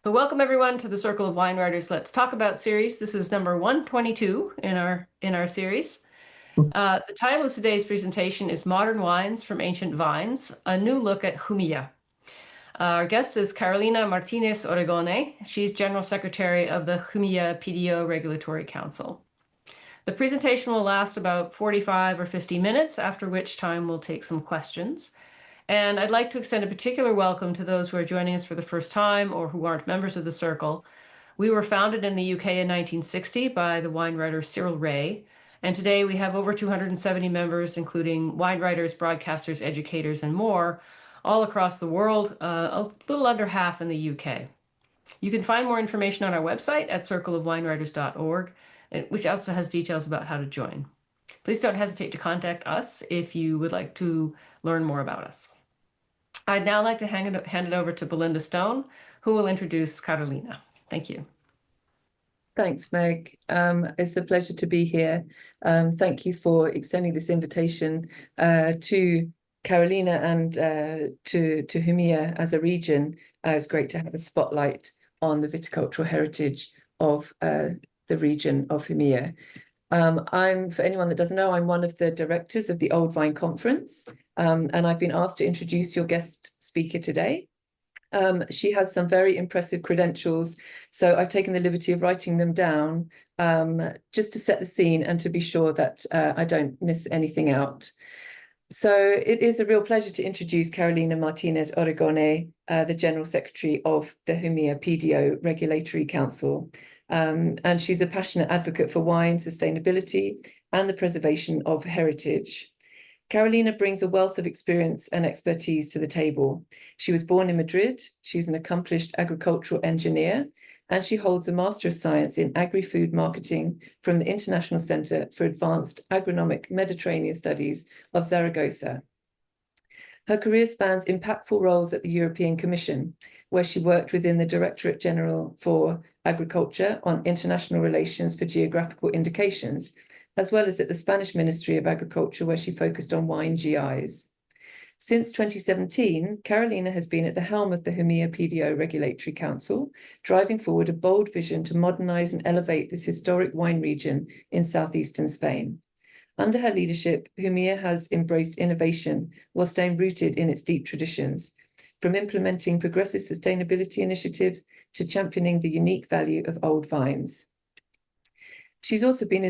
So welcome everyone to the Circle of Wine Writers Let's Talk About series. This is number 122 in our series. The title of today's presentation is Modern Wines from Ancient Vines, a new look at Jumilla. Our guest is Carolina Martinez Origone. She's General Secretary of the Jumilla PDO Regulatory Council. The presentation will last about 45 or 50 minutes, after which time we'll take some questions. And I'd like to extend a particular welcome to those who are joining us for the first time or who aren't members of the Circle. We were founded in the UK in 1960 by the wine writer Cyril Ray, and today we have over 270 members, including wine writers, broadcasters, educators, and more, all across the world, a little under half in the UK. You can find more information on our website at circleofwinewriters.org, which also has details about how to join. Please don't hesitate to contact us if you would like to learn more about us. I'd now like to hand it over to Belinda Stone, who will introduce Carolina. Thank you. Thanks, Meg. It's a pleasure to be here. Thank you for extending this invitation to Carolina and to Jumilla as a region. It's great to have a spotlight on the viticultural heritage of the region of Jumilla. For anyone that doesn't know, I'm one of the directors of the Old Vine Conference, and I've been asked to introduce your guest speaker today. She has some very impressive credentials, so I've taken the liberty of writing them down just to set the scene and to be sure that I don't miss anything out. So it is a real pleasure to introduce Carolina Martinez Origone, the General Secretary of the Jumilla PDO Regulatory Council. And she's a passionate advocate for wine, sustainability, and the preservation of heritage. Carolina brings a wealth of experience and expertise to the table. She was born in Madrid. She's an accomplished agricultural engineer, and she holds a Master of Science in Agri-Food Marketing from the International Center for Advanced Agronomic Mediterranean Studies of Zaragoza. Her career spans impactful roles at the European Commission, where she worked within the Directorate General for Agriculture on international relations for geographical indications, as well as at the Spanish Ministry of Agriculture, where she focused on wine GIs. Since 2017, Carolina has been at the helm of the Jumilla PDO Regulatory Council, driving forward a bold vision to modernize and elevate this historic wine region in southeastern Spain. Under her leadership, Jumilla has embraced innovation while staying rooted in its deep traditions, from implementing progressive sustainability initiatives to championing the unique value of old vines. She's also been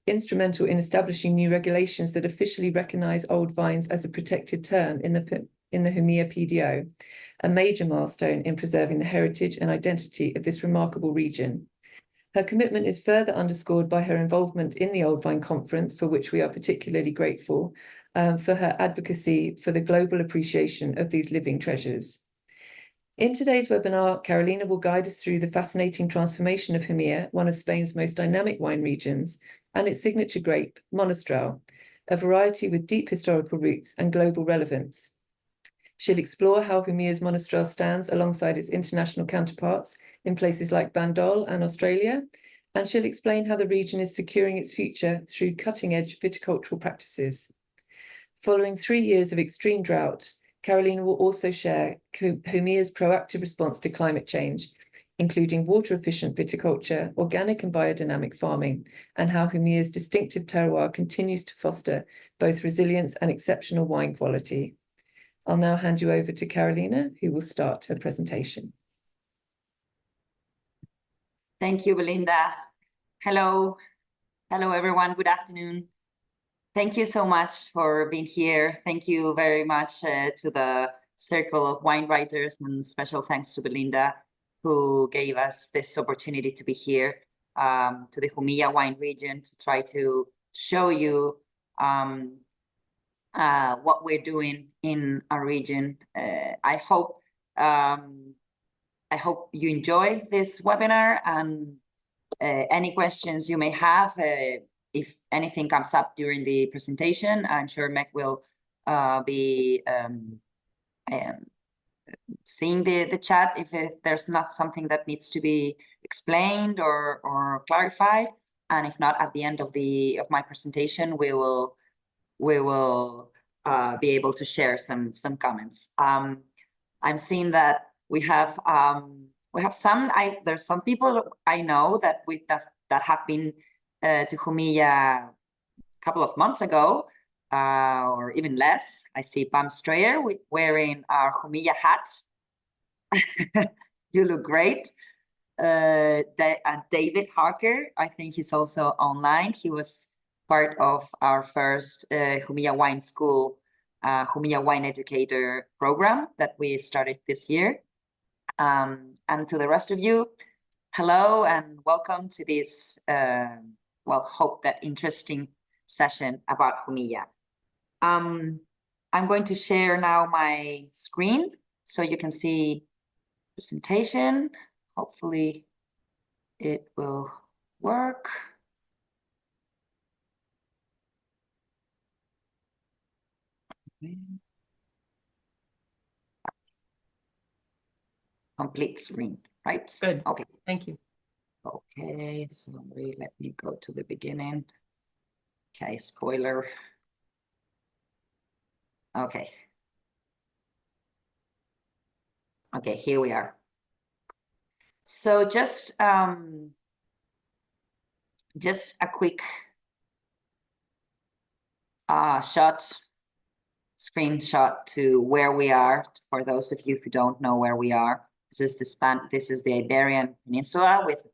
instrumental in establishing new regulations that officially recognize old vines as a protected term in the Jumilla PDO, a major milestone in preserving the heritage and identity of this remarkable region. Her commitment is further underscored by her involvement in the Old Vine Conference, for which we are particularly grateful, for her advocacy for the global appreciation of these living treasures. In today's webinar, Carolina will guide us through the fascinating transformation of Jumilla, one of Spain's most dynamic wine regions, and its signature grape, Monastral, a variety with deep historical roots and global relevance. She'll explore how Jumilla's Monastral stands alongside its international counterparts in places like Bandol and Australia, and she'll explain how the region is securing its future through cutting-edge viticultural practices. Following 3 years of extreme drought, Carolina will also share Jumilla's proactive response to climate change, including water-efficient viticulture, organic and biodynamic farming, and how Jumilla's distinctive terroir continues to foster both resilience and exceptional wine quality. I'll now hand you over to Carolina, who will start her presentation. Thank you, Belinda. Hello, everyone. Good afternoon. Thank you so much for being here. Thank you very much to the Circle of Wine Writers, and special thanks to Belinda, who gave us this opportunity to be here to the Jumilla wine region to try to show you what we're doing in our region. I hope you enjoy this webinar, and any questions you may have, if anything comes up during the presentation, I'm sure Meg will be seeing the chat if there's not something that needs to be explained or clarified. And if not, at the end of my presentation, we will be able to share some comments. I'm seeing that we have We have some. There's some people I know that have been to Jumilla a couple of months ago, or even less. I see Pam Strayer wearing our Jumilla hat. You look great. David Harker, I think he's also online. He was part of our first Jumilla Wine School, Jumilla Wine Educator program that we started this year. And to the rest of you, hello and welcome to this, hope that interesting session about Jumilla. I'm going to share now my screen so you can see presentation. Hopefully it will work. Complete screen, right? Good. Okay. Thank you. Okay, sorry, let me go to the beginning. Okay, spoiler. Okay. Okay, here we are. So just a quick screenshot to where we are for those of you who don't know where we are. This is the Iberian Peninsula with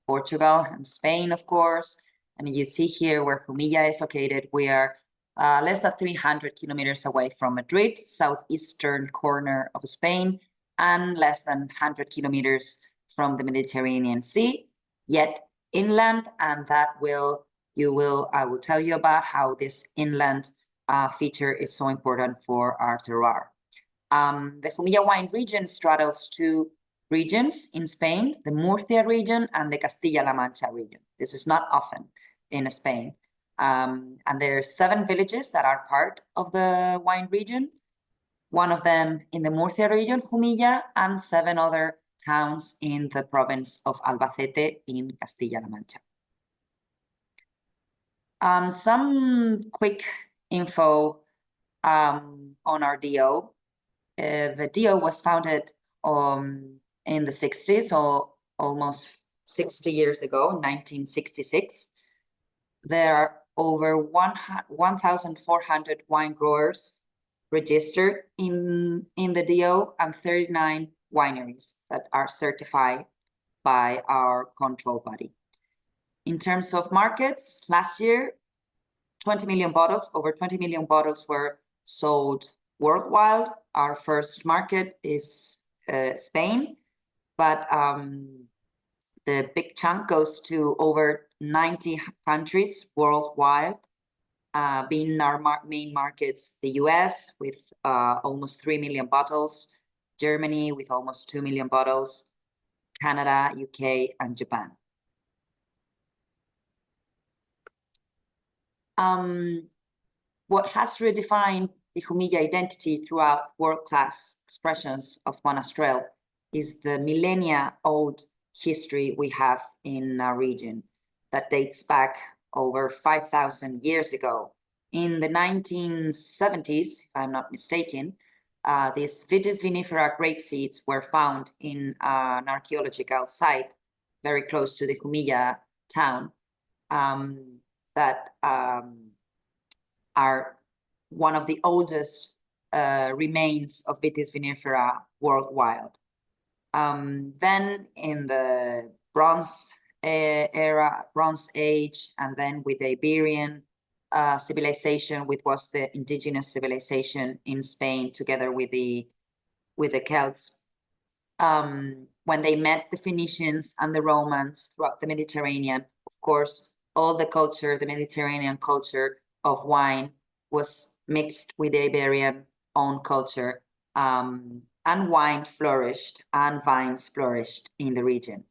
Portugal and Spain, of course. And you see here where Jumilla is located. We are less than 300 kilometers away from Madrid, southeastern corner of Spain, and less than 100 kilometers from the Mediterranean Sea, yet inland, and I will tell you about how this inland feature is so important for our terroir. The Jumilla wine region straddles two regions in Spain, the Murcia region and the Castilla-La Mancha region. This is not often in Spain. And there are 7 villages that are part of the wine region. One of them in the Murcia region, Jumilla, and 7 other towns in the province of Albacete in Castilla-La Mancha. Some quick info on our DO. The DO was founded in the 60s, or almost 60 years ago, in 1966. There are over 1,400 wine growers registered in the DO and 39 wineries that are certified by our control body. In terms of markets, last year, 20 million bottles, over 20 million bottles were sold worldwide. Our first market is Spain, but the big chunk goes to over 90 countries worldwide, being our main markets, the US with almost 3 million bottles, Germany with almost 2 million bottles, Canada, UK, and Japan. What has redefined the Jumilla identity throughout world-class expressions of monastrell is the millennia-old history we have in our region that dates back over 5,000 years ago. In the 1970s, if I'm not mistaken, these Vitis vinifera grape seeds were found in an archaeological site very close to the Jumilla town that are one of the oldest remains of Vitis vinifera worldwide. Then in the Bronze era, Bronze Age, and then with the Iberian civilization, which was the indigenous civilization in Spain, together with the Celts, when they met the Phoenicians and the Romans throughout the Mediterranean, of course, all the culture, the Mediterranean culture of wine was mixed with the Iberian own culture, and wine flourished and vines flourished in the region.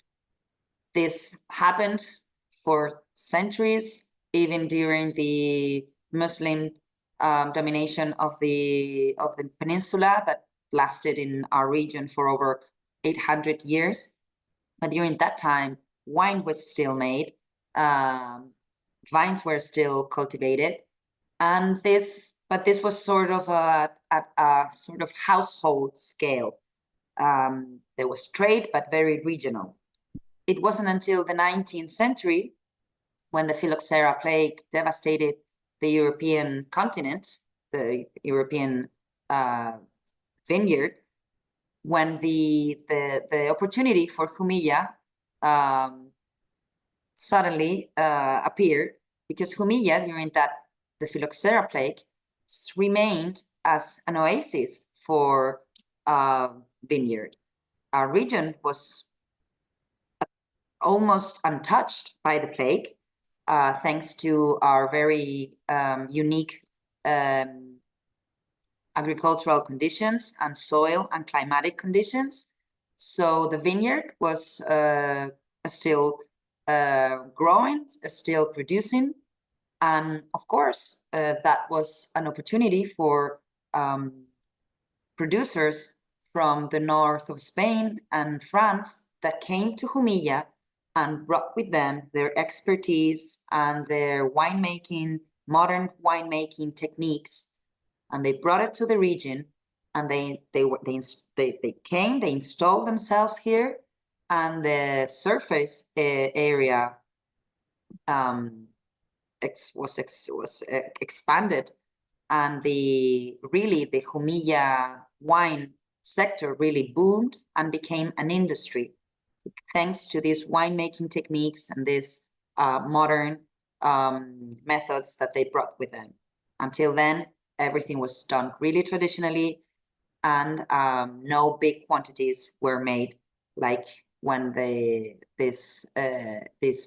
This happened for centuries, even during the Muslim domination of the peninsula that lasted in our region for over 800 years. But during that time, wine was still made, vines were still cultivated, and this was sort of at a sort of household scale. there was trade, but very regional. It wasn't until the 19th century when the phylloxera plague devastated the European continent, the European vineyard, when the opportunity for Jumilla suddenly appeared, because Jumilla, during the phylloxera plague, remained as an oasis for vineyard. Our region was almost untouched by the plague, thanks to our very unique agricultural conditions and soil and climatic conditions. So the vineyard was still growing, still producing. And of course, that was an opportunity for producers from the north of Spain and France that came to Jumilla and brought with them their expertise and their winemaking, modern winemaking techniques. And they brought it to the region, and they came, they installed themselves here, and the surface area was expanded, and the Jumilla wine sector really boomed and became an industry, thanks to these winemaking techniques and these modern methods that they brought with them. Until then, everything was done really traditionally, and no big quantities were made like when these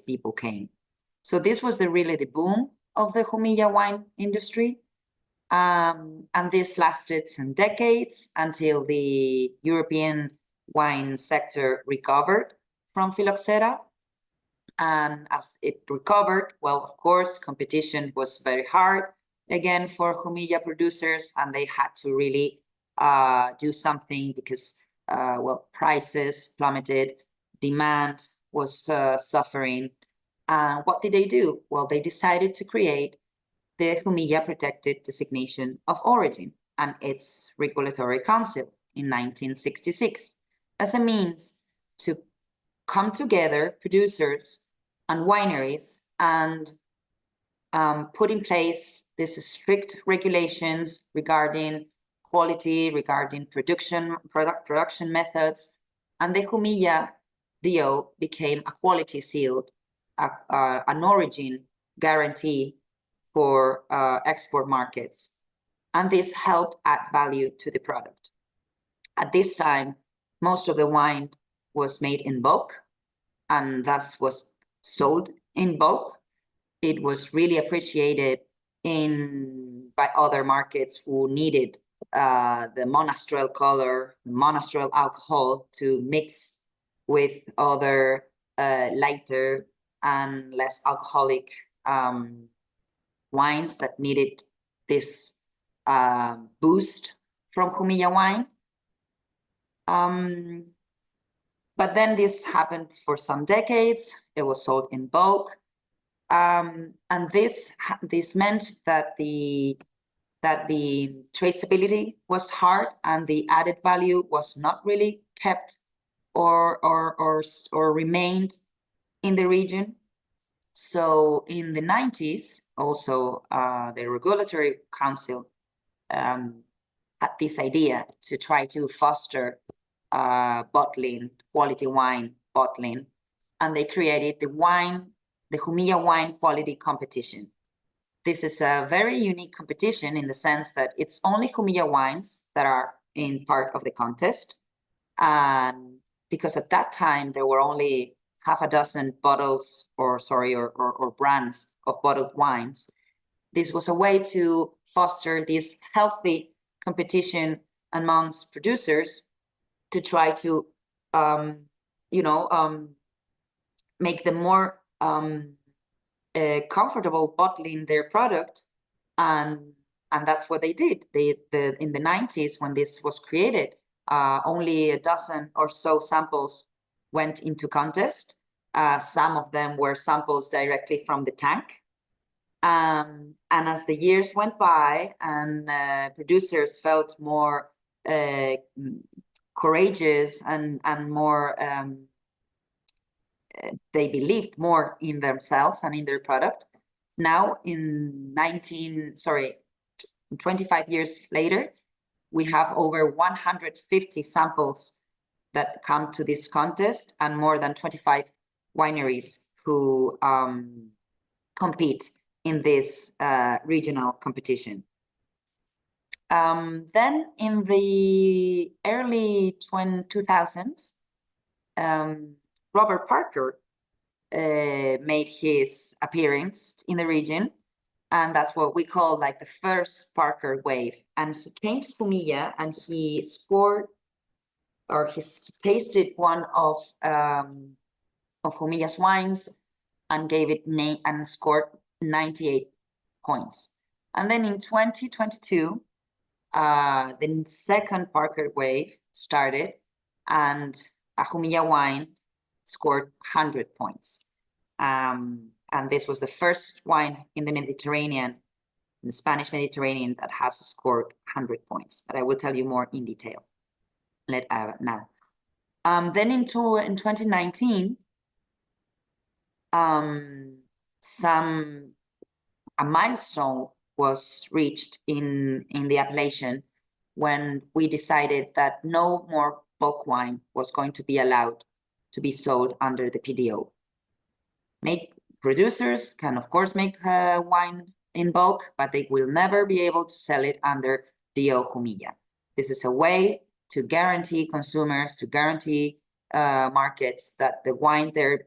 people came. So this was really the boom of the Jumilla wine industry. And this lasted some decades until the European wine sector recovered from phylloxera. And as it recovered, well, of course, competition was very hard again for Jumilla producers, and they had to really do something because, well, prices plummeted, demand was suffering. What did they do? Well, they decided to create the Jumilla Protected Designation of Origin and its Regulatory Council in 1966 as a means to come together producers and wineries and put in place these strict regulations regarding quality, regarding production methods, and the Jumilla DO became a quality sealed, an origin guarantee for export markets, and this helped add value to the product. At this time, most of the wine was made in bulk and thus was sold in bulk. It was really appreciated by other markets who needed the monastrell color, the monastrell alcohol to mix with other lighter and less alcoholic wines that needed this boost from Jumilla wine. But then this happened for some decades. It was sold in bulk. And this meant that the traceability was hard and the added value was not really kept or remained in the region. So in the 90s, also the Regulatory Council had this idea to try to foster bottling, quality wine bottling, and they created the Jumilla Wine Quality Competition. This is a very unique competition in the sense that it's only Jumilla wines that are in part of the contest. And because at that time, there were only half a dozen bottles or brands of bottled wines, this was a way to foster this healthy competition amongst producers to try to, make them more comfortable bottling their product, and that's what they did. In the 90s, when this was created, only a dozen or so samples went into contest. Some of them were samples directly from the tank. And as the years went by and producers felt more courageous and more, they believed more in themselves and in their product. Now, 25 years later, we have over 150 samples that come to this contest and more than 25 wineries who compete in this regional competition. Then in the early 2000s, Robert Parker made his appearance in the region, and that's what we call like the first Parker wave. And he came to Jumilla and he scored, or he tasted one of Jumilla's wines and gave it and scored 98 points. And then in 2022, the second Parker wave started, and a Jumilla wine scored 100 points. And this was the first wine in the Mediterranean, in the Spanish Mediterranean, that has scored 100 points. But I will tell you more in detail now. Then in 2019, a milestone was reached in the appellation when we decided that no more bulk wine was going to be allowed to be sold under the PDO. Producers can, of course, make wine in bulk, but they will never be able to sell it under DO Jumilla. This is a way to guarantee consumers, to guarantee markets that the wine that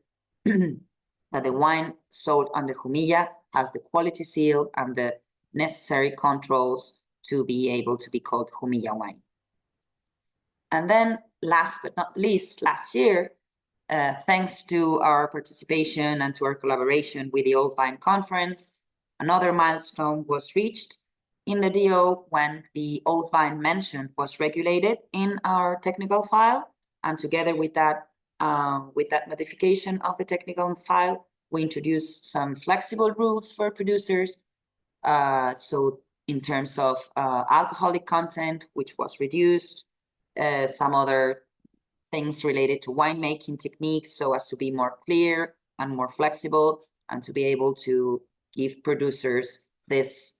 the wine sold under Jumilla has the quality seal and the necessary controls to be able to be called Jumilla wine. And then last but not least, last year, thanks to our participation and to our collaboration with the Old Vine Conference, another milestone was reached in the DO when the Old Vine mention was regulated in our technical file. And together with that modification of the technical file, we introduced some flexible rules for producers. So in terms of alcoholic content, which was reduced, some other things related to winemaking techniques so as to be more clear and more flexible, and to be able to give producers this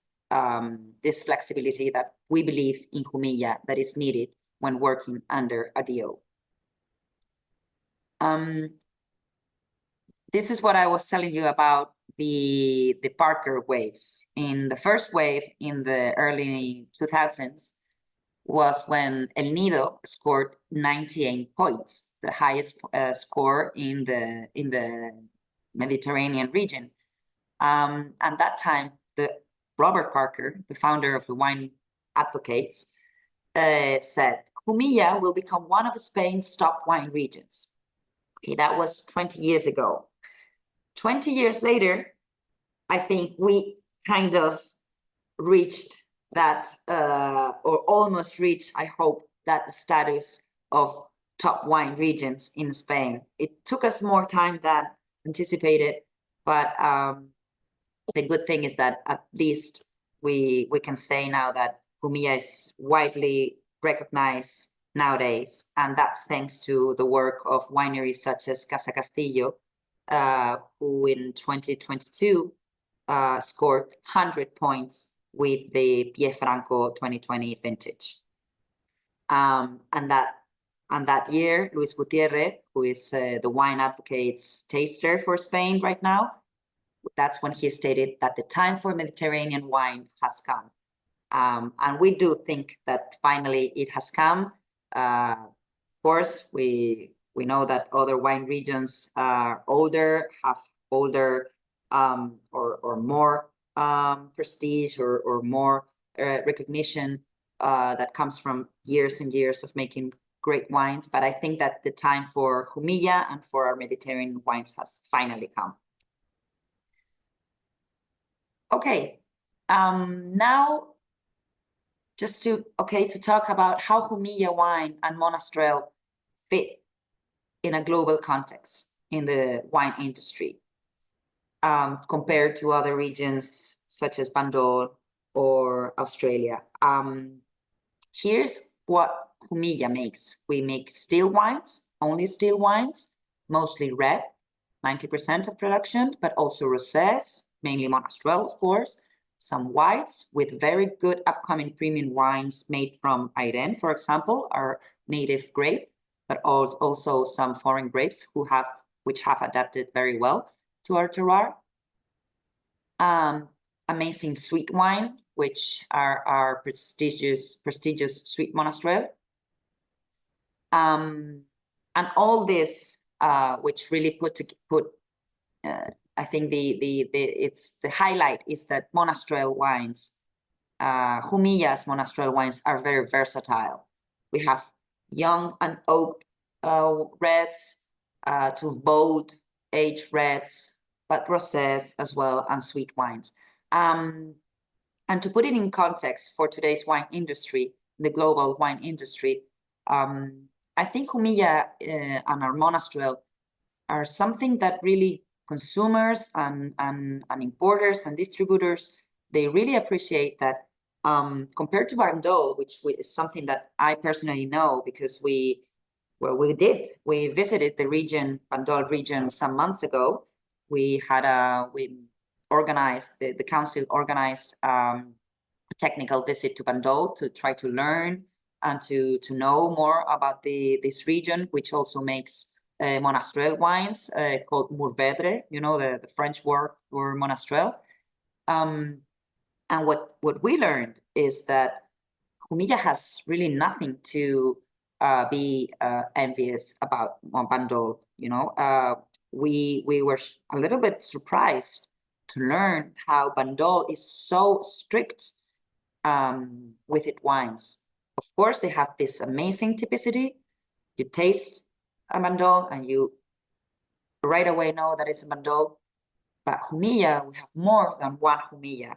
flexibility that we believe in Jumilla that is needed when working under a DO. This is what I was telling you about the Parker waves. In the first wave in the early 2000s was when El Nido scored 98 points, the highest score in the Mediterranean region. And that time, Robert Parker, the founder of the Wine Advocates, said, Jumilla will become one of Spain's top wine regions. Okay, that was 20 years ago. 20 years later, I think we kind of reached that, or almost reached, I hope, that status of top wine regions in Spain. It took us more time than anticipated, but the good thing is that at least we can say now that Jumilla is widely recognized nowadays, and that's thanks to the work of wineries such as Casa Castillo, who in 2022 scored 100 points with the Pie Franco 2020 vintage. And that year, Luis Gutierrez, who is the Wine Advocates taster for Spain right now, that's when he stated that the time for Mediterranean wine has come. And we do think that finally it has come. Of course, we know that other wine regions are older, have older or more prestige or more recognition that comes from years and years of making great wines. But I think that the time for Jumilla and for our Mediterranean wines has finally come. Okay, now just to talk about how Jumilla wine and Monastrell fit in a global context in the wine industry, compared to other regions such as Bandol or Australia. Here's what Jumilla makes. We make still wines, only still wines, mostly red, 90% of production, but also rosés, mainly Monastrell, of course, some whites with very good upcoming premium wines made from Airén, for example, our native grape, but also some foreign grapes which have adapted very well to our terroir. Amazing sweet wine, which are our prestigious sweet Monastrell. And all this, which really I think the highlight is that Monastrell wines, Jumilla's Monastrell wines are very versatile. We have young and oaked reds to bold aged reds, but rosés as well, and sweet wines. And to put it in context for today's wine industry, the global wine industry, I think Jumilla and our Monastrell are something that really consumers and importers and distributors, they really appreciate that compared to Bandol, which is something that I personally know because we visited the region, Bandol region, some months ago. The council organized a technical visit to Bandol to try to learn and to know more about this region, which also makes Monastrell wines called Mourvèdre, the French word for Monastrell. And what we learned is that Jumilla has really nothing to be envious about Bandol. We were a little bit surprised to learn how Bandol is so strict with its wines. Of course, they have this amazing typicity. You taste a Bandol and you right away know that it's a Bandol. But Jumilla, we have more than one Jumilla.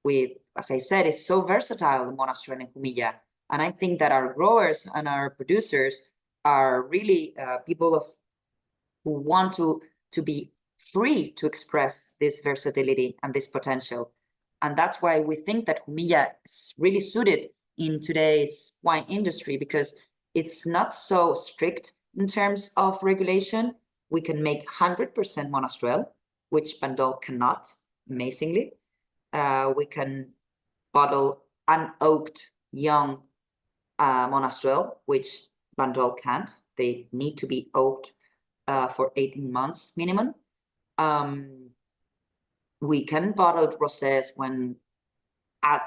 With, as I said, it's so versatile, the Monastrell and Jumilla. And I think that our growers and our producers are really people who want to be free to express this versatility and this potential. And that's why we think that Jumilla is really suited in today's wine industry, because it's not so strict in terms of regulation. We can make 100% Monastrell, which Bandol cannot, amazingly. We can bottle unoaked young Monastrell, which Bandol can't. They need to be oaked for 18 months minimum. We can bottle rosés when the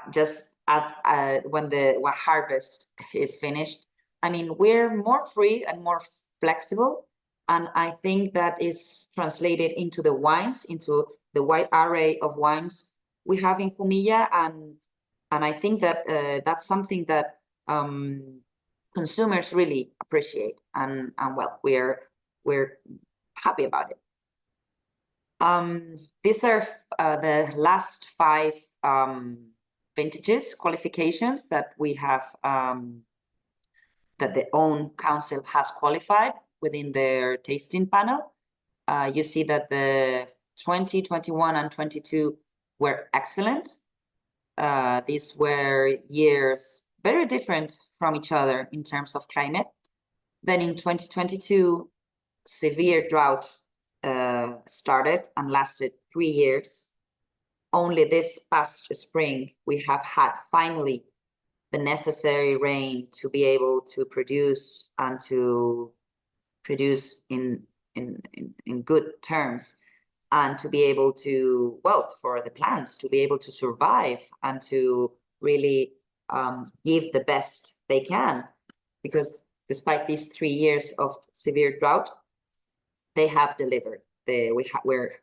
harvest is finished. I mean, we're more free and more flexible, and I think that is translated into the wines, into the wide array of wines we have in Jumilla, and I think that that's something that consumers really appreciate, and well, we're happy about it. These are the last 5 vintages qualifications that we have, that the own council has qualified within their tasting panel. You see that the 20, 21, and 22 were excellent. These were years very different from each other in terms of climate. Then in 2022, severe drought started and lasted 3 years. Only this past spring, we have had finally the necessary rain to be able to produce and to produce in good terms, and to be able to, well, for the plants to be able to survive and to really give the best they can, because despite these 3 years of severe drought, they have delivered. We're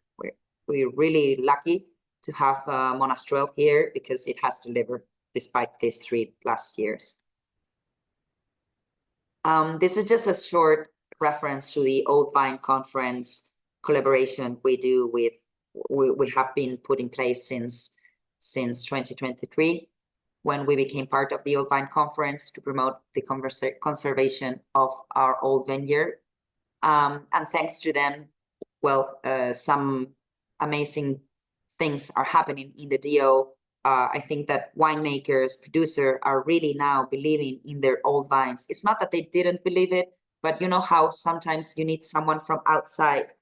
really lucky to have Monastrell here because it has delivered despite these 3 last years. This is just a short reference to the Old Vine Conference collaboration we have been put in place since 2023, when we became part of the Old Vine Conference to promote the conservation of our old vineyard. And thanks to them, well, some amazing things are happening in the DO. I think that winemakers, producers are really now believing in their old vines. It's not that they didn't believe it, but you know how sometimes you need someone from outside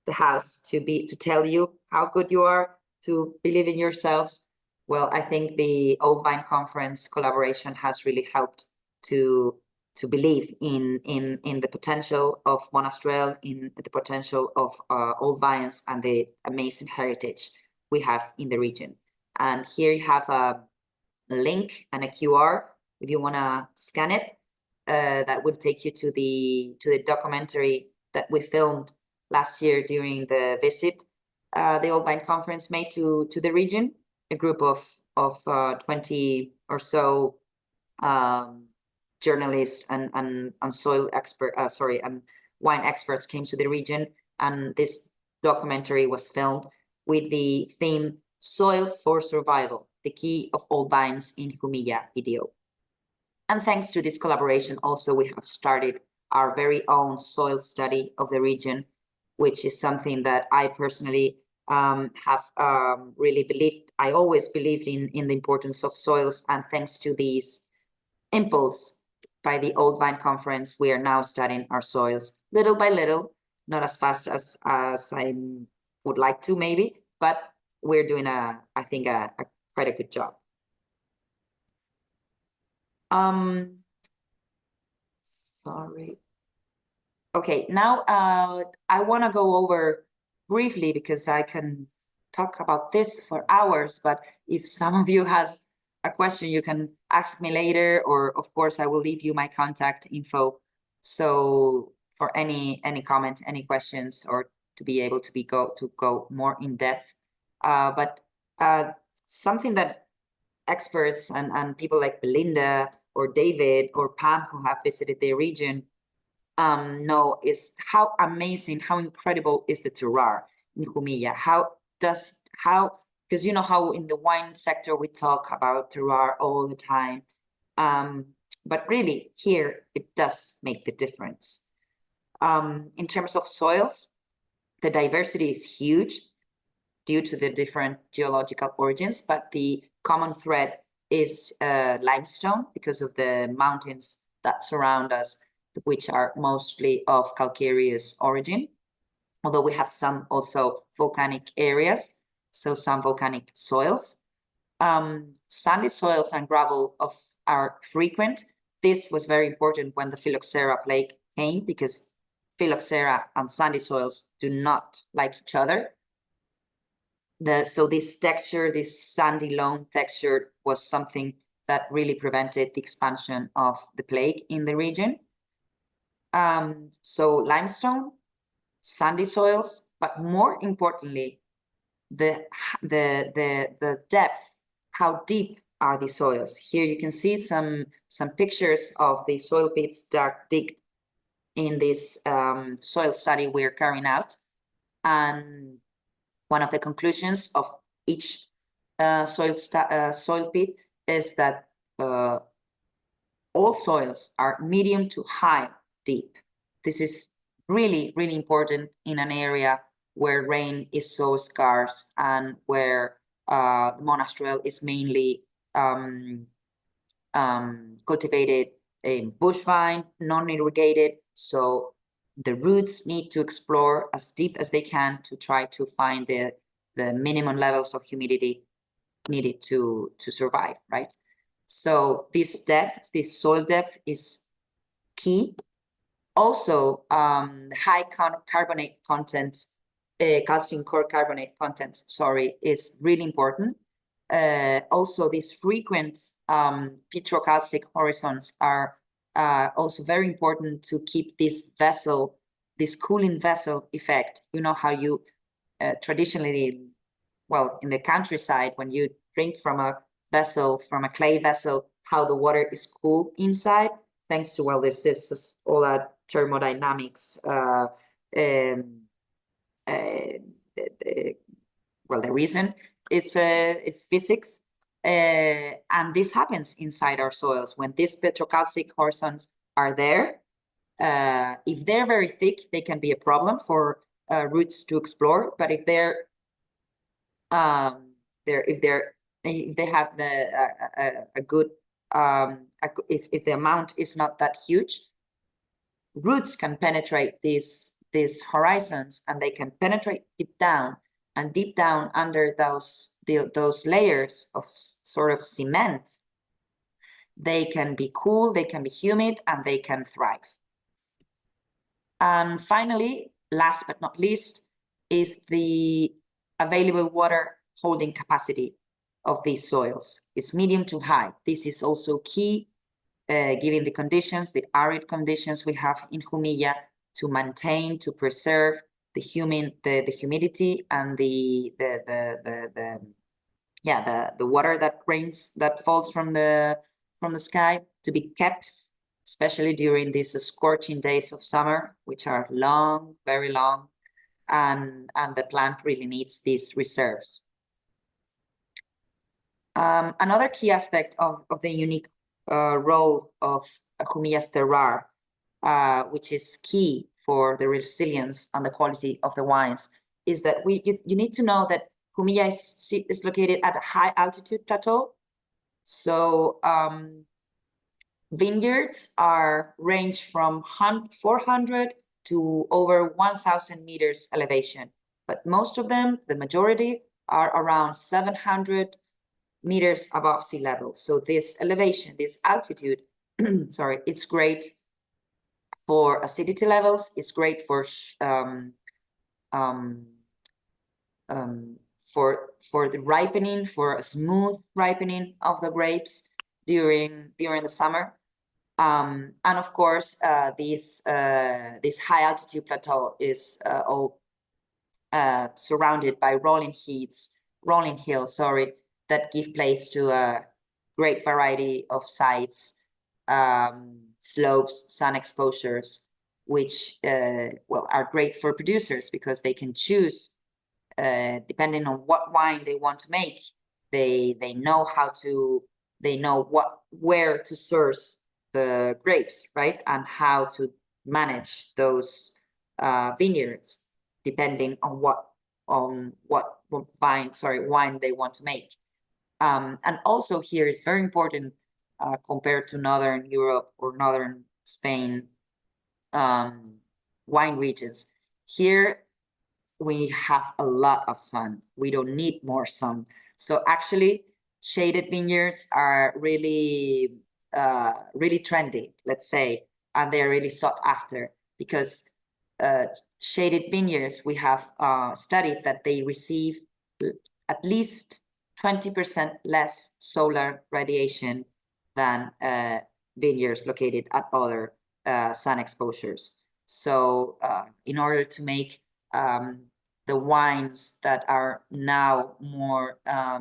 the house to tell you how good you are, to believe in yourselves. Well, I think the Old Vine Conference collaboration has really helped to believe in the potential of Monastrell, in the potential of old vines and the amazing heritage we have in the region. And here you have a link and a QR if you want to scan it. That will take you to the documentary that we filmed last year during the visit the Old Vine Conference made to the region. A group of 20 or so journalists and soil expert, and wine experts came to the region, and this documentary was filmed with the theme "Soils for Survival: The Key of Old Vines in Jumilla" video. And thanks to this collaboration, also we have started our very own soil study of the region, which is something that I personally have really believed. I always believed in the importance of soils, and thanks to these impulse by the Old Vine Conference, we are now studying our soils little by little, not as fast as I would like to maybe, but we're doing I think quite a good job. Sorry. Okay, now I want to go over briefly, because I can talk about this for hours, but if some of you has a question, you can ask me later, or of course I will leave you my contact info. So for any comment, any questions, or to be able to go more in depth. But something that experts and people like Belinda or David or Pam, who have visited the region, know is how amazing, how incredible is the terroir in Jumilla. Because you know how in the wine sector we talk about terroir all the time, but really here it does make the difference. In terms of soils, the diversity is huge due to the different geological origins, but the common thread is limestone, because of the mountains that surround us, which are mostly of calcareous origin, although we have some also volcanic areas, so some volcanic soils. Sandy soils and gravel are frequent. This was very important when the phylloxera plague came, because phylloxera and sandy soils do not like each other. So this texture, this sandy loam texture, was something that really prevented the expansion of the plague in the region. So limestone, sandy soils, but more importantly, the depth, how deep are the soils. Here you can see some pictures of the soil pits that are digged in this soil study we're carrying out. And one of the conclusions of each soil pit is that all soils are medium to high deep. This is really, really important in an area where rain is so scarce, and where the Monastrell is mainly cultivated in bush vine, non-irrigated. So the roots need to explore as deep as they can to try to find the minimum levels of humidity needed to survive, right? So this depth, this soil depth, is key. Also, high carbonate content, calcium core carbonate content, is really important. Also, these frequent petrocalcic horizons are also very important to keep this vessel, this cooling vessel effect. You know how you traditionally, well, in the countryside, when you drink from a vessel, from a clay vessel, how the water is cool inside, thanks to, well, this is all that thermodynamics. Well, the reason is physics, and this happens inside our soils when these petrocalcic horizons are there. If they're very thick, they can be a problem for roots to explore. But if they're if they have a good if the amount is not that huge, roots can penetrate these horizons, and they can penetrate deep down, and deep down under those layers of sort of cement, they can be cool, they can be humid, and they can thrive. And finally, last but not least, is the available water holding capacity of these soils. It's medium to high. This is also key, given the conditions, the arid conditions we have in Jumilla, to maintain, to preserve the humidity and the water that falls from the sky, to be kept, especially during these scorching days of summer, which are long, very long, and the plant really needs these reserves. Another key aspect of the unique role of Jumilla's terroir, which is key for the resilience and the quality of the wines, is that you need to know that Jumilla is located at a high altitude plateau. So vineyards range from 400 to over 1,000 meters elevation, but most of them, the majority, are around 700 meters above sea level. So this elevation, this altitude, sorry, it's great for acidity levels. It's great for the ripening, for a smooth ripening of the grapes during the summer. And of course, this high altitude plateau is all surrounded by rolling hills, that give place to a great variety of sites, slopes, sun exposures, which are great for producers because they can choose, depending on what wine they want to make. They know where to source the grapes, right, and how to manage those vineyards depending on what wine they want to make. And also here is very important, compared to Northern Europe or Northern Spain wine regions. Here we have a lot of sun. We don't need more sun. So actually, shaded vineyards are really trendy, let's say, and they're really sought after, because shaded vineyards, we have studied that they receive at least 20% less solar radiation than vineyards located at other sun exposures. So in order to make the wines that are now more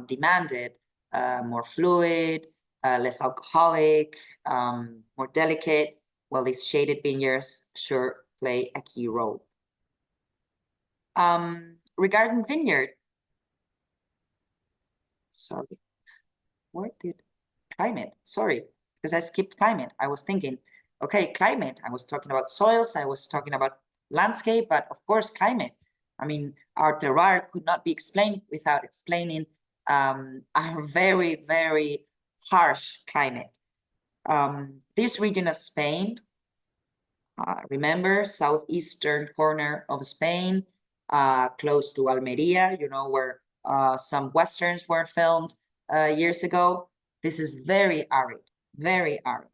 demanded, more fluid, less alcoholic, more delicate, well, these shaded vineyards sure play a key role. Regarding vineyard, sorry, where did climate? Sorry, because I skipped climate. I was thinking, okay, climate. I was talking about soils, I was talking about landscape, but of course, climate. I mean, our terroir could not be explained without explaining our very, very harsh climate. This region of Spain, remember, southeastern corner of Spain, close to Almeria, you know, where some westerns were filmed years ago. This is very arid, very arid.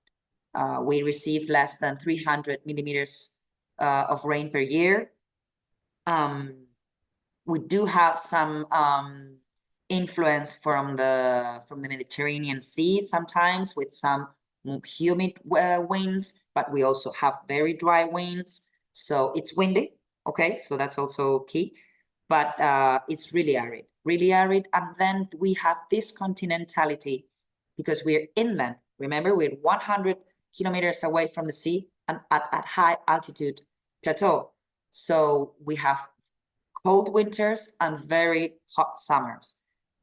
We receive less than 300 millimeters of rain per year. We do have some influence from the Mediterranean Sea sometimes, with some humid winds, but we also have very dry winds. So it's windy, okay, so that's also key, but it's really arid. And then we have this continentality because we're inland. Remember, we're 100 kilometers away from the sea and at high altitude plateau. So we have cold winters and very hot summers.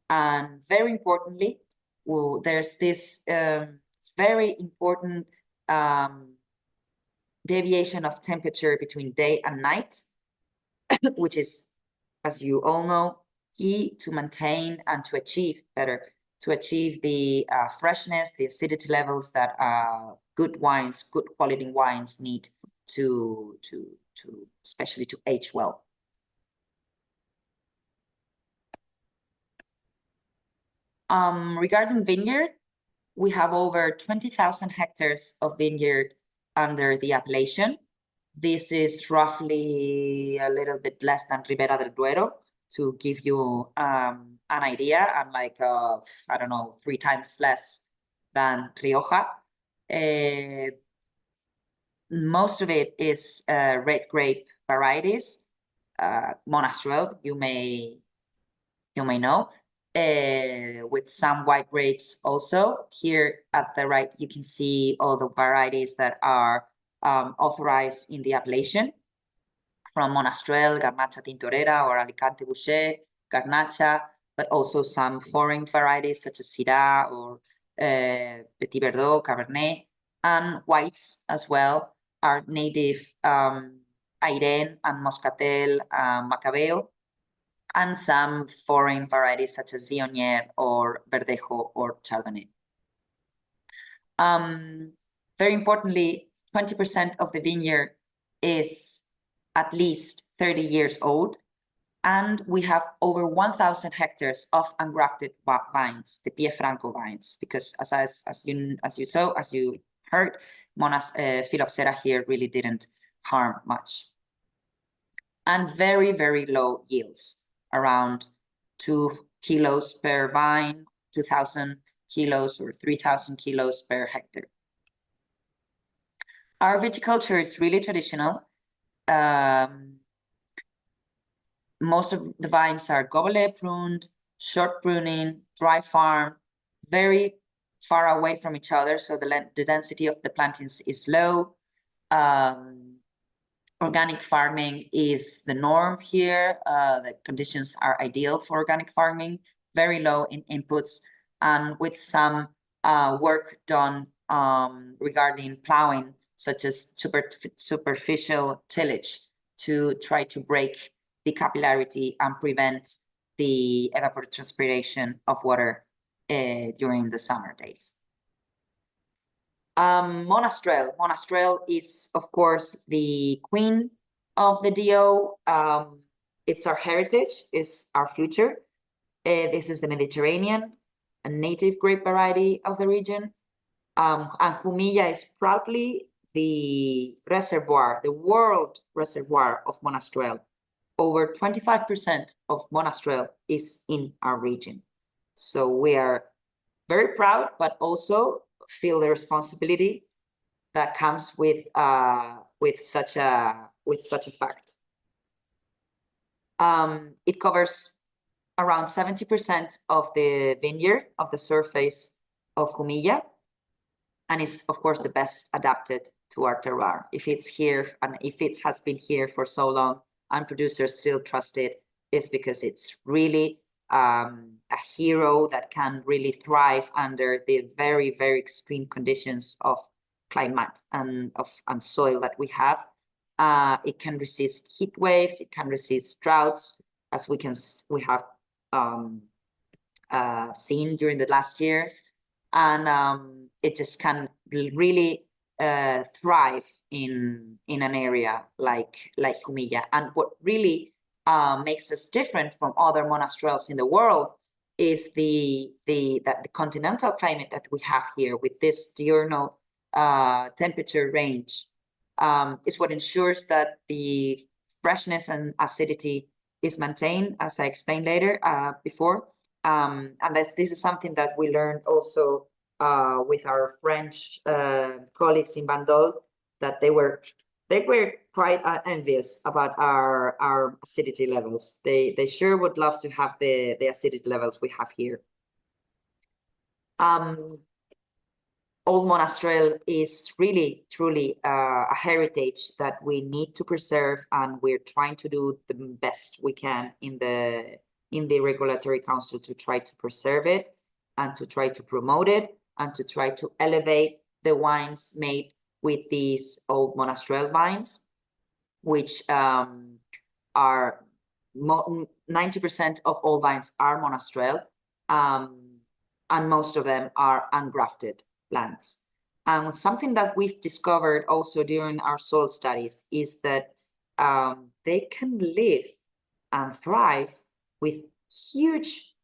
And very importantly, there's this very important deviation of temperature between day and night, which is, as you all know, key to maintain and to achieve better, to achieve the freshness, the acidity levels that good wines, good quality wines need to especially to age well. Regarding vineyard, we have over 20,000 hectares of vineyard under the appellation. This is roughly a little bit less than Ribera del Duero, to give you an idea, and like, I don't know, 3 times less than Rioja. Most of it is red grape varieties, Monastrell, you may know, with some white grapes also. Here at the right, you can see all the varieties that are authorized in the appellation, from Monastrell, Garnacha Tintorera, or Alicante Boucher, Garnacha, but also some foreign varieties such as Syrah or Petit Verdot, Cabernet, and whites as well are native Airén and Moscatel, Macabeo, and some foreign varieties such as Viognier or Verdejo or Chardonnay. Very importantly, 20% of the vineyard is at least 30 years old, and we have over 1,000 hectares of ungrafted vines, the Pie Franco vines, because as you heard, Phylloxera here really didn't harm much. And very, very low yields, around 2 kilos per vine, 2,000 kilos or 3,000 kilos per hectare. Our viticulture is really traditional. Most of the vines are goblet pruned, short pruning, dry farm, very far away from each other, so the density of the plantings is low. Organic farming is the norm here. The conditions are ideal for organic farming, very low in inputs, and with some work done regarding plowing, such as superficial tillage, to try to break the capillarity and prevent the evapotranspiration of water during the summer days. Monastrell is, of course, the queen of the DO. It's our heritage, it's our future. This is the Mediterranean, a native grape variety of the region. And Jumilla is proudly the reservoir, the world reservoir of Monastrell. Over 25% of Monastrell is in our region. So we are very proud, but also feel the responsibility that comes with such a fact. It covers around 70% of the vineyard, of the surface of Jumilla, and is, of course, the best adapted to our terroir. If it's here, and if it has been here for so long, and producers still trust it, is because it's really a hero that can really thrive under the very, very extreme conditions of climate and soil that we have. It can resist heat waves, it can resist droughts, as we have seen during the last years, and it just can really thrive in an area like Jumilla. And what really makes us different from other monastrells in the world is the continental climate that we have here, with this diurnal temperature range, is what ensures that the freshness and acidity is maintained, as I explained later before. And this is something that we learned also with our French colleagues in Bandol, that they were quite envious about our acidity levels. They sure would love to have the acidity levels we have here. Old Monastrell is really, truly a heritage that we need to preserve, and we're trying to do the best we can in the Regulatory Council to try to preserve it, and to try to promote it, and to try to elevate the wines made with these old Monastrell vines, which are 90% of all vines are Monastrell. and most of them are ungrafted plants. And something that we've discovered also during our soil studies is that they can live and thrive with huge,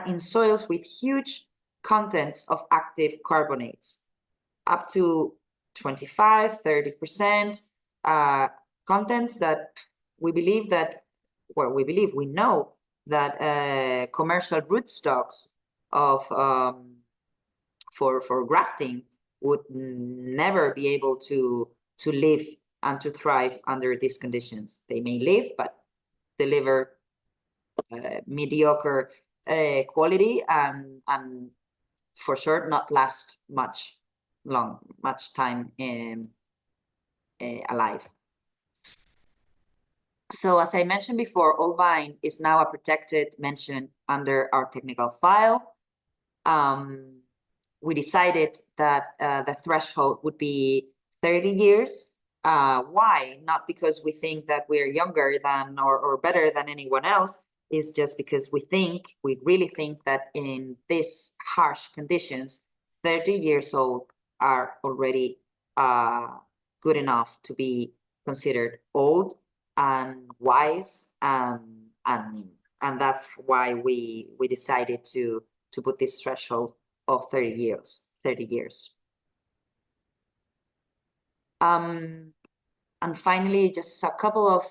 in soils with huge contents of active carbonates, up to 25, 30% contents that we know that commercial rootstocks of for grafting would never be able to live and to thrive under these conditions. They may live, but deliver mediocre quality and for sure not last much time alive. So as I mentioned before, old vine is now a protected mention under our technical file. We decided that the threshold would be 30 years. Why? Not because we think that we're younger than or better than anyone else. It's just because we really think that in these harsh conditions, 30 years old are already good enough to be considered old and wise, and that's why we decided to put this threshold of 30 years. And finally, just a couple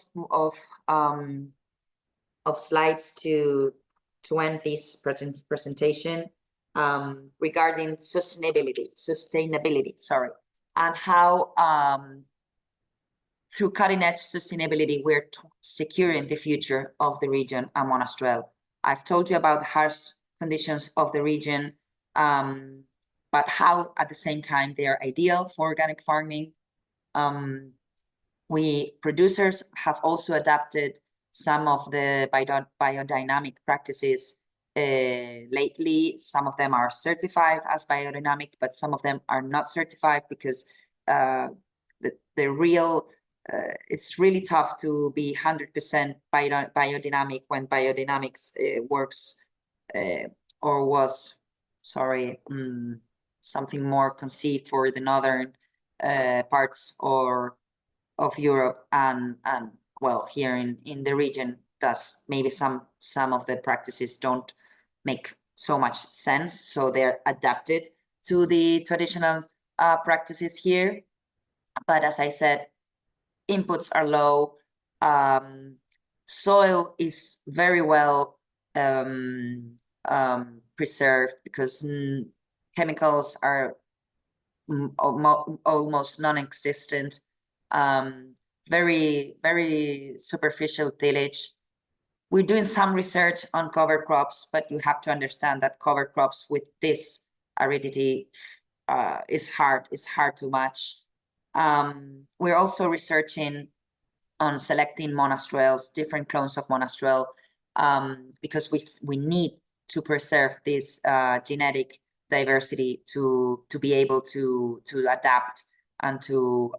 of slides to end this presentation regarding sustainability, sorry, and how through cutting-edge sustainability, we're securing the future of the region and Monastrell. I've told you about the harsh conditions of the region, but how at the same time they are ideal for organic farming. We producers have also adapted some of the biodynamic practices lately. Some of them are certified as biodynamic, but some of them are not certified because the real it's really tough to be 100% biodynamic when biodynamics works or was, sorry, something more conceived for the northern parts of Europe and well, here in the region does. Maybe some of the practices don't make so much sense, so they're adapted to the traditional practices here. But as I said, inputs are low, soil is very well preserved because chemicals are almost non-existent, very, very superficial tillage. We're doing some research on cover crops, but you have to understand that cover crops with this aridity is hard to match. We're also researching on selecting monastrels, different clones of monastrel, because we need to preserve this genetic diversity to be able to adapt and to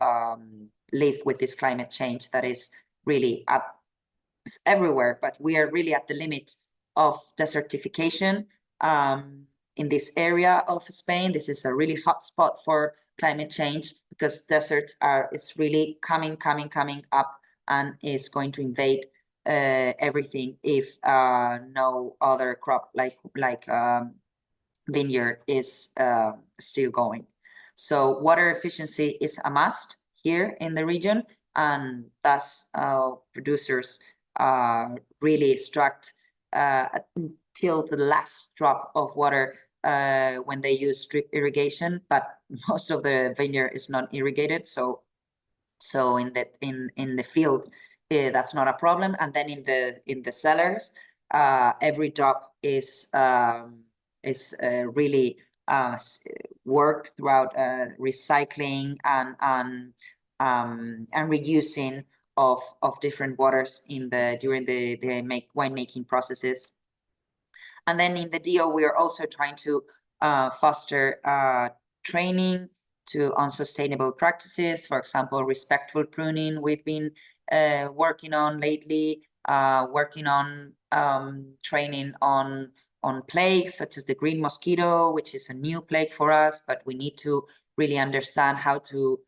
live with this climate change that is really everywhere, but we are really at the limit of desertification in this area of Spain. This is a really hot spot for climate change because deserts is really coming up and is going to invade everything if no other crop like vineyard is still going. So water efficiency is a must here in the region, and thus producers really struck until the last drop of water when they use drip irrigation, but most of the vineyard is not irrigated, so in the field that's not a problem. And then in the cellars, every drop is really worked throughout recycling and reusing of different waters during the winemaking processes. And then in the DO, we are also trying to foster training on sustainable practices. For example, respectful pruning we've been working on lately, working on training on plagues such as the green mosquito, which is a new plague for us, but we need to really understand how to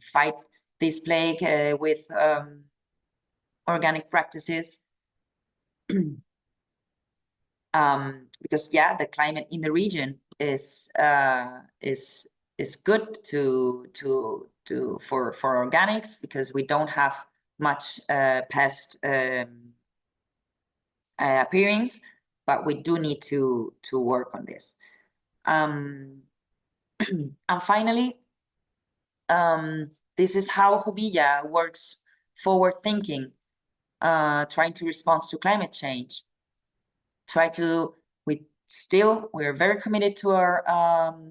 fight this plague with organic practices. Because the climate in the region is good for organics, because we don't have much pest appearance, but we do need to work on this. And finally, this is how Jumilla works forward thinking, trying to respond to climate change. We're very committed to our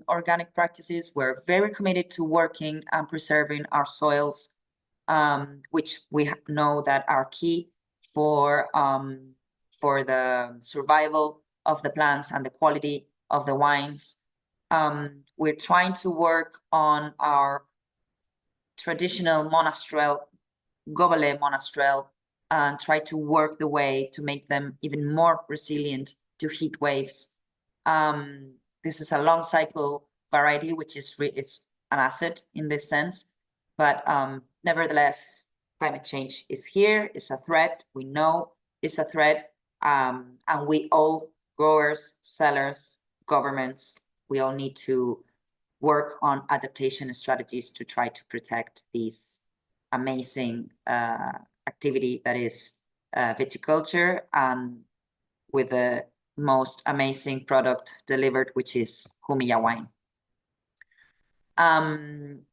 organic practices. We're very committed to working and preserving our soils, which we know that are key for the survival of the plants and the quality of the wines. We're trying to work on our traditional monastrell, gobelet monastrell, and try to work the way to make them even more resilient to heat waves. This is a long cycle variety, which is an asset in this sense, but nevertheless, climate change is here, it's a threat, we know it's a threat, and we all, growers, sellers, governments, we all need to work on adaptation strategies to try to protect this amazing activity that is viticulture, and with the most amazing product delivered, which is Jumilla wine. And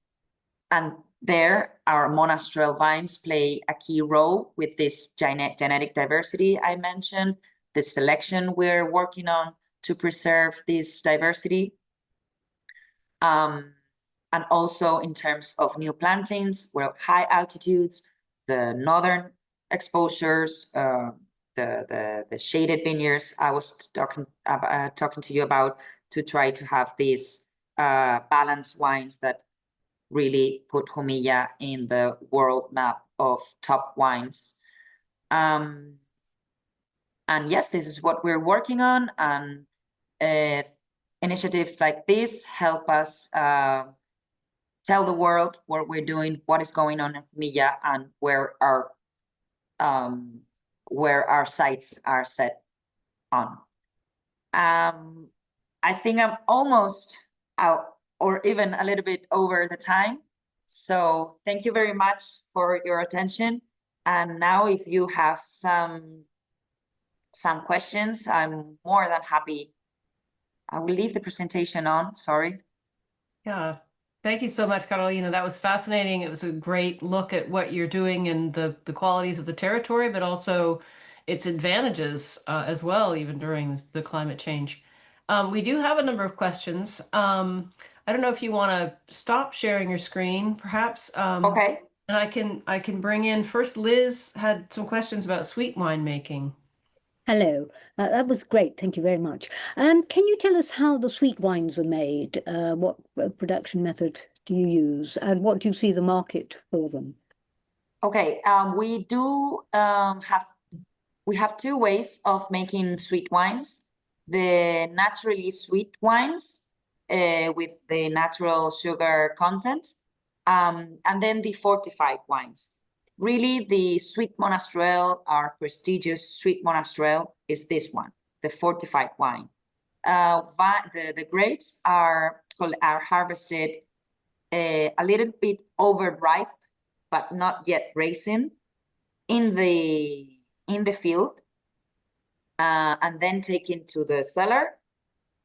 there, our monastrell vines play a key role with this genetic diversity I mentioned, the selection we're working on to preserve this diversity. And also in terms of new plantings, we're high altitudes, the northern exposures, the shaded vineyards I was talking to you about, to try to have these balanced wines that really put Jumilla in the world map of top wines. And yes, this is what we're working on, and initiatives like this help us tell the world what we're doing, what is going on in Jumilla, and where our sights are set on. I think I'm almost out, or even a little bit over the time. So thank you very much for your attention. And now if you have some questions, I'm more than happy. I will leave the presentation on, sorry. Yeah, thank you so much, Carolina. That was fascinating. It was a great look at what you're doing and the qualities of the territory, but also its advantages as well, even during the climate change. We do have a number of questions. I don't know if you want to stop sharing your screen, perhaps. Okay. And I can bring in first. Liz had some questions about sweet wine making. Hello, that was great. Thank you very much. Can you tell us how the sweet wines are made? What production method do you use, and what do you see the market for them? Okay, we have two ways of making sweet wines: the naturally sweet wines with the natural sugar content, and then the fortified wines. Really, the sweet monastrell, our prestigious sweet monastrell, is this one, the fortified wine. The grapes are harvested a little bit overripe, but not yet raisin, in the field, and then taken to the cellar,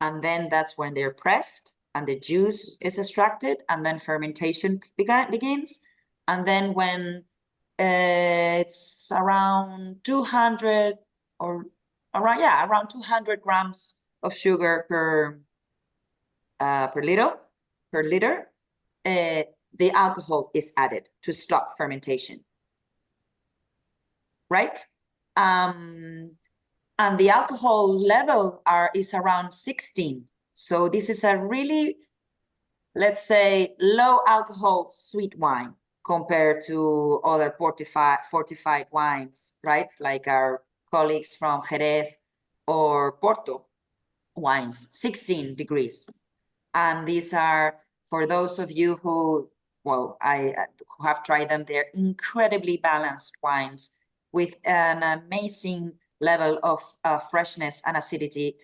and then that's when they're pressed and the juice is extracted, and then fermentation begins. And then when it's around 200 or around 200 grams of sugar per liter, the alcohol is added to stop fermentation, right? And the alcohol level is around 16. So this is a really, let's say, low alcohol sweet wine compared to other fortified wines, right? Like our colleagues from Jerez or Porto wines, 16 degrees. And these are, for those of you who, well, who have tried them, they're incredibly balanced wines with an amazing level of freshness and acidity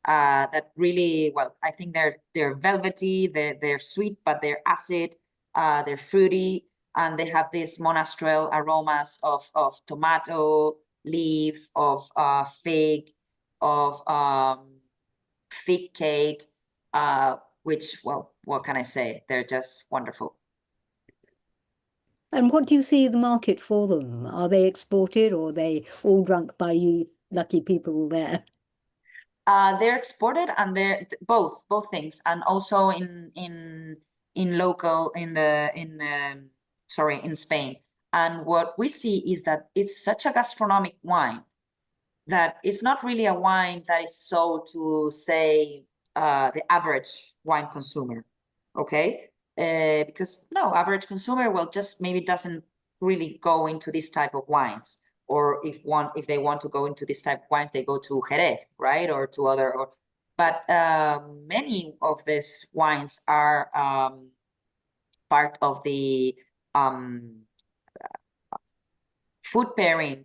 that really, well, I think they're velvety, they're sweet, but they're acid, they're fruity, and they have these monastrell aromas of tomato, leaf, of fig, of fig cake, which, well, what can I say? They're just wonderful. And what do you see the market for them? Are they exported or are they all drunk by you lucky people there? They're exported, and they're both things, and also in local in Spain. And what we see is that it's such a gastronomic wine that it's not really a wine that is sold to, say, the average wine consumer, okay? Because no, average consumer, well, just maybe doesn't really go into this type of wines. Or if they want to go into this type of wines, they go to Jerez, right? Or to other, but many of these wines are part of the food pairing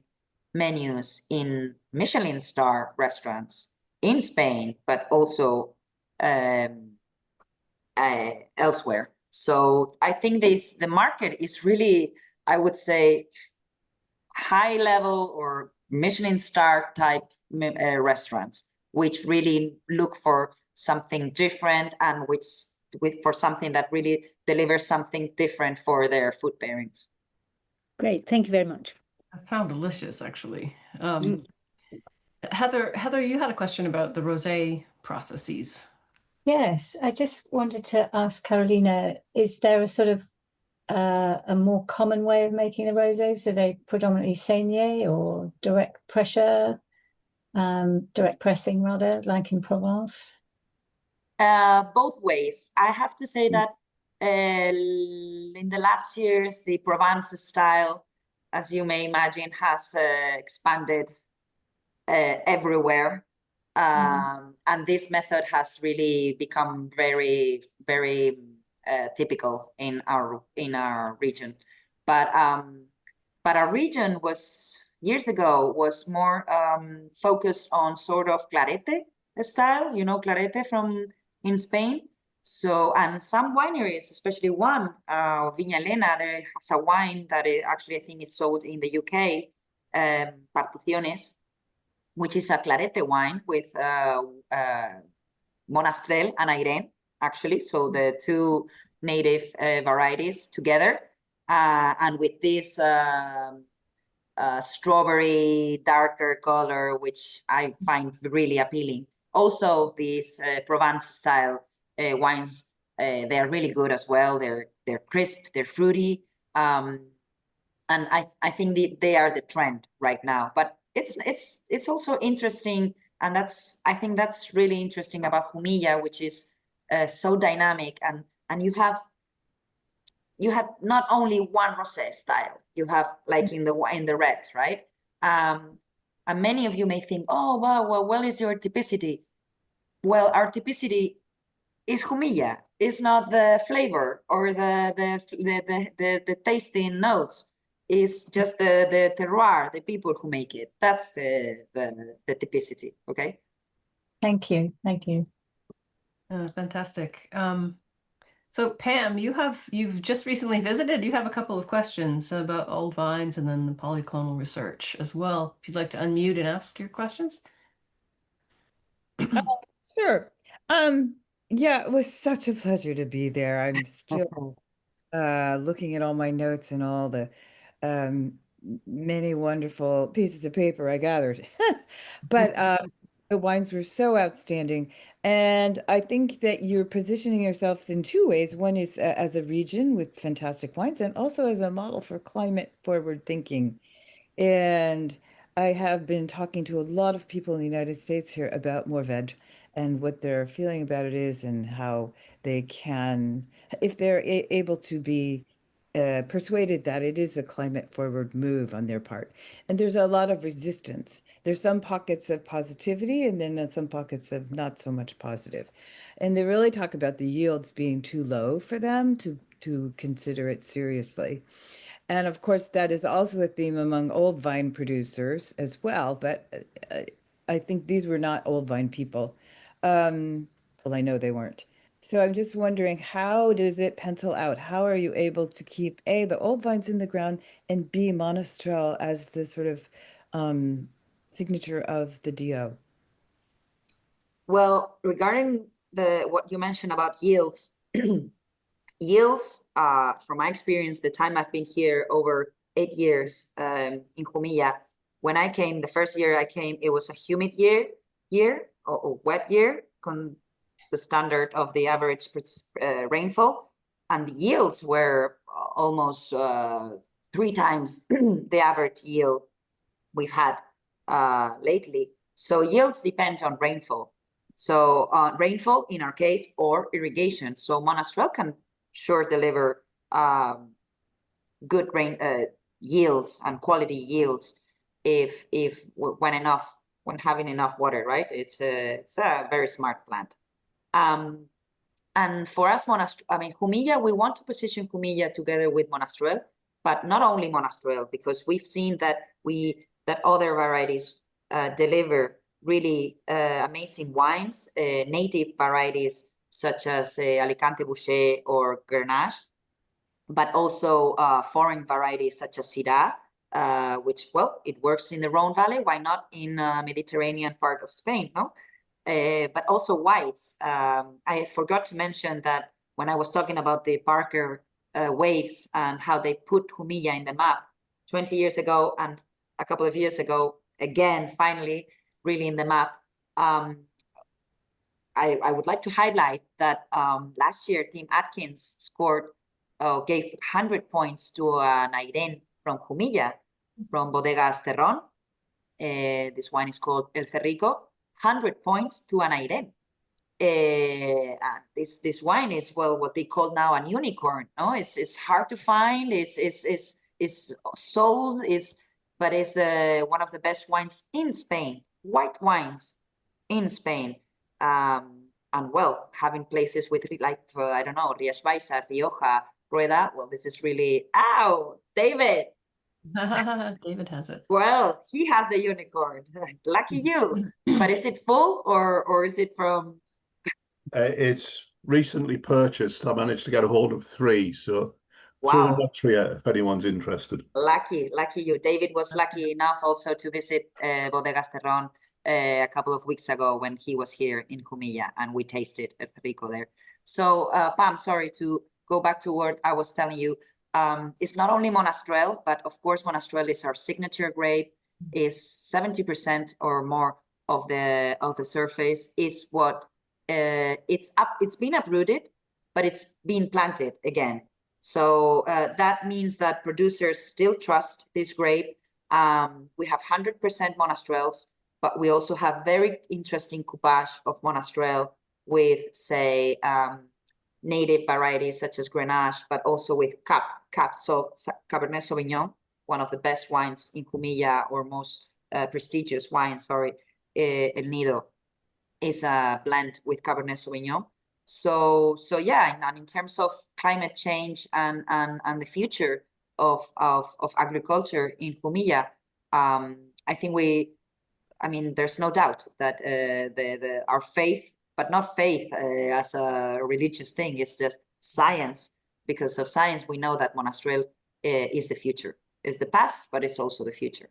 menus in Michelin star restaurants in Spain, but also elsewhere. So I think the market is really, I would say, high level or Michelin star type restaurants, which really look for something different and for something that really delivers something different for their food pairings. Great, thank you very much. That sounds delicious, actually. Heather, you had a question about the rosé processes. Yes, I just wanted to ask Carolina, is there a sort of a more common way of making the rosés? Are they predominantly saignée or direct pressure, direct pressing rather, like in Provence? Both ways. I have to say that in the last years, the Provence style, as you may imagine, has expanded everywhere. And this method has really become very, very typical in our region. But our region years ago was more focused on sort of clarete style, clarete in Spain. So, and some wineries, especially one, Viña Elena, there has a wine that actually I think is sold in the UK, Particiones, which is a clarete wine with monastrell and Airén, actually. So the two native varieties together, and with this strawberry darker color, which I find really appealing. Also, these Provence style wines, they are really good as well. They're crisp, they're fruity, and I think they are the trend right now. But it's also interesting, and I think that's really interesting about Jumilla, which is so dynamic, and you have not only one rosé style. You have like in the reds, right? And many of you may think, oh wow, well, what is your typicity? Well, our typicity is Jumilla. It's not the flavor or the tasting notes. It's just the terroir, the people who make it. That's the typicity. Okay. Thank you. Fantastic. So Pam, you've just recently visited. You have a couple of questions about old vines and then the polyclonal research as well. If you'd like to unmute and ask your questions. Sure. Yeah, it was such a pleasure to be there. I'm still looking at all my notes and all the many wonderful pieces of paper I gathered. But the wines were so outstanding. And I think that you're positioning yourselves in two ways. One is as a region with fantastic wines, and also as a model for climate forward thinking. And I have been talking to a lot of people in the United States here about Mourvèdre and what their feeling about it is, and how they can, if they're able to be persuaded that it is a climate forward move on their part. And there's a lot of resistance. There's some pockets of positivity and then some pockets of not so much positive. And they really talk about the yields being too low for them to consider it seriously. And of course, that is also a theme among old vine producers as well. But I think these were not old vine people. Well, I know they weren't. So I'm just wondering, how does it pencil out? How are you able to keep A, the old vines in the ground, and B, monastrell as the sort of signature of the DO? Well, regarding what you mentioned about yields, yields, from my experience, the time I've been here over 8 years in Jumilla, when I came, the first year I came, it was a humid year or wet year, the standard of the average rainfall, and the yields were almost 3 times the average yield we've had lately. So yields depend on rainfall. So rainfall in our case, or irrigation. So monastrell can sure deliver good rain yields and quality yields if when having enough water, right? It's a very smart plant. And for us, Jumilla, we want to position Jumilla together with monastrell, but not only monastrell, because we've seen that other varieties deliver really amazing wines, native varieties such as Alicante Boucher or Grenache, but also foreign varieties such as Syrah, which, well, it works in the Rhone Valley. Why not in the Mediterranean part of Spain, no? But also whites. I forgot to mention that when I was talking about the Parker waves and how they put Jumilla in the map 20 years ago and a couple of years ago, again, finally, really in the map. I would like to highlight that last year, Tim Atkins gave 100 points to an Airén from Jumilla, from Bodegas Terrón. This wine is called El Cerrico. 100 points to an Airén. This wine is, well, what they call now an unicorn. No, it's hard to find. It's sold. But it's one of the best wines in Spain. White wines in Spain. And well, having places with like I don't know, Rías Baixas, Rioja, Rueda. Well, this is really David. David has it. Well, he has the unicorn. Lucky you. But is it full or is it from? It's recently purchased. I managed to get a hold of 3, so Wow. full Nutria if anyone's interested. Lucky you. David was lucky enough also to visit Bodegas Terrón a couple of weeks ago when he was here in Jumilla, and we tasted El Cerrico there. So, Pam, sorry, to go back to what I was telling you. It's not only monastrell, but of course monastrell is our signature grape. Is 70% or more of the surface is what it's been uprooted, but it's been planted again. So that means that producers still trust this grape. We have 100% monastrells, but we also have very interesting coupage of monastrell with, say, native varieties such as Grenache, but also with so Cabernet Sauvignon, one of the best wines in Jumilla, or most prestigious wine, sorry, El Nido, is a blend with Cabernet Sauvignon. So yeah, and in terms of climate change and the future of agriculture in Jumilla, I think there's no doubt that our faith, but not faith as a religious thing, it's just science. Because of science, we know that monastrell is the future. It's the past, but it's also the future.